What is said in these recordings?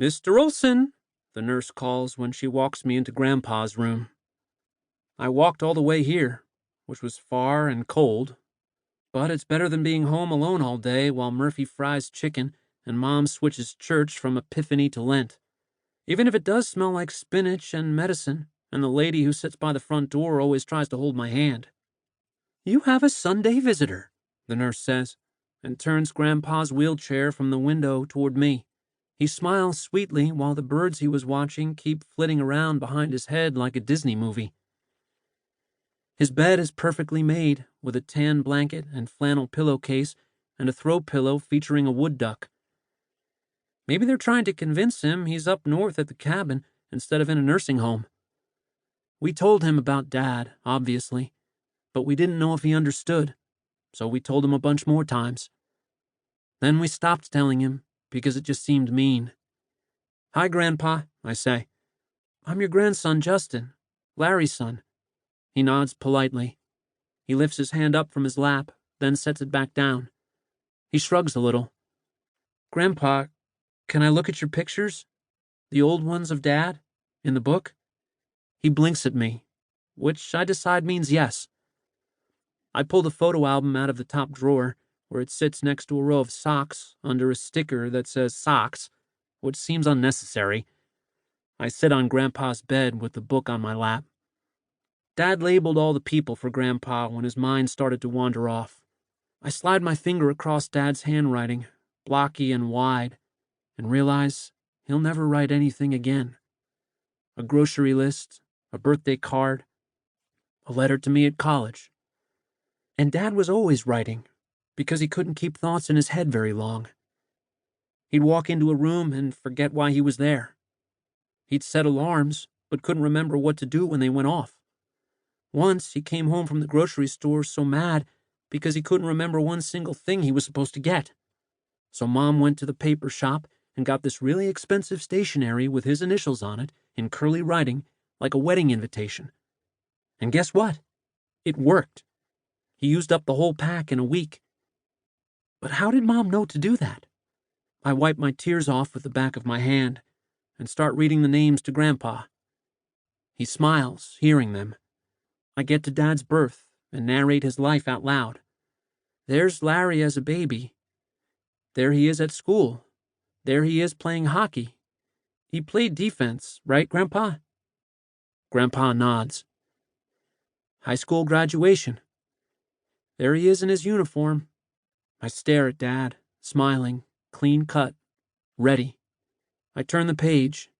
"Mr. Olson," the nurse calls when she walks me into Grandpa's room. I walked all the way here, which was far and cold, but it's better than being home alone all day while Murphy fries chicken and Mom switches church from Epiphany to Lent. Even if it does smell like spinach and medicine, and the lady who sits by the front door always tries to hold my hand. "You have a Sunday visitor," the nurse says, and turns Grandpa's wheelchair from the window toward me. He smiles sweetly while the birds he was watching keep flitting around behind his head like a Disney movie. His bed is perfectly made, with a tan blanket and flannel pillowcase and a throw pillow featuring a wood duck. Maybe they're trying to convince him he's up north at the cabin instead of in a nursing home. We told him about Dad, obviously, but we didn't know if he understood, so we told him a bunch more times. Then we stopped telling him because it just seemed mean. "Hi, Grandpa," I say. "I'm your grandson, Justin, Larry's son." He nods politely. He lifts his hand up from his lap, then sets it back down. He shrugs a little. "Grandpa, can I look at your pictures? The old ones of Dad? In the book?" He blinks at me, which I decide means yes. I pull the photo album out of the top drawer, where it sits next to a row of socks under a sticker that says socks, which seems unnecessary. I sit on Grandpa's bed with the book on my lap. Dad labeled all the people for Grandpa when his mind started to wander off. I slide my finger across Dad's handwriting, blocky and wide, and realize he'll never write anything again. A grocery list, a birthday card, a letter to me at college. And Dad was always writing, because he couldn't keep thoughts in his head very long. He'd walk into a room and forget why he was there. He'd set alarms, but couldn't remember what to do when they went off. Once, he came home from the grocery store so mad because he couldn't remember one single thing he was supposed to get. So Mom went to the paper shop and got this really expensive stationery with his initials on it in curly writing, like a wedding invitation. And guess what? It worked. He used up the whole pack in a week. But how did Mom know to do that? I wipe my tears off with the back of my hand and start reading the names to Grandpa. He smiles, hearing them. I get to Dad's birth and narrate his life out loud. There's Larry as a baby. There he is at school. There he is playing hockey. He played defense, right, Grandpa? Grandpa nods. High school graduation. There he is in his uniform. I stare at Dad, smiling, clean cut, ready. I turn the page,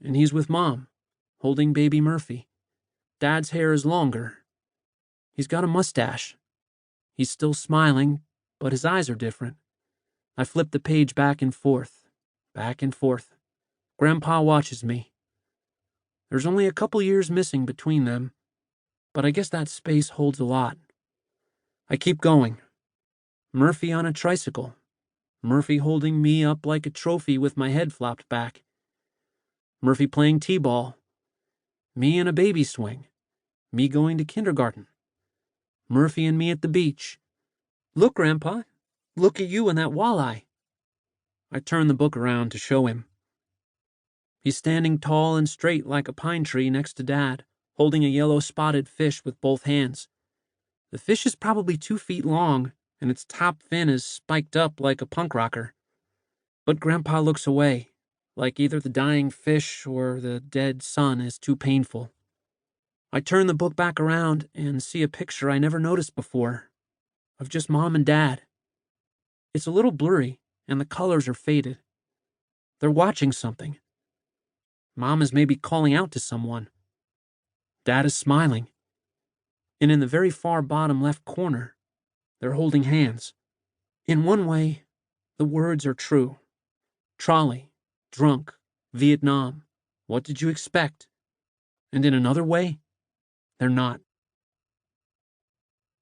and he's with Mom, holding baby Murphy. Dad's hair is longer. He's got a mustache. He's still smiling, but his eyes are different. I flip the page back and forth, back and forth. Grandpa watches me. There's only a couple years missing between them, but I guess that space holds a lot. I keep going. Murphy on a tricycle. Murphy holding me up like a trophy with my head flopped back. Murphy playing t-ball. Me in a baby swing. Me going to kindergarten. Murphy and me at the beach. Look, Grandpa. Look at you and that walleye. I turn the book around to show him. He's standing tall and straight like a pine tree next to Dad, holding a yellow spotted fish with both hands. The fish is probably 2 feet long, and its top fin is spiked up like a punk rocker. But Grandpa looks away, like either the dying fish or the dead sun is too painful. I turn the book back around and see a picture I never noticed before, of just Mom and Dad. It's a little blurry, and the colors are faded. They're watching something. Mom is maybe calling out to someone. Dad is smiling. And in the very far bottom left corner, they're holding hands. In one way, the words are true. Trolley, drunk, Vietnam, what did you expect? And in another way, they're not.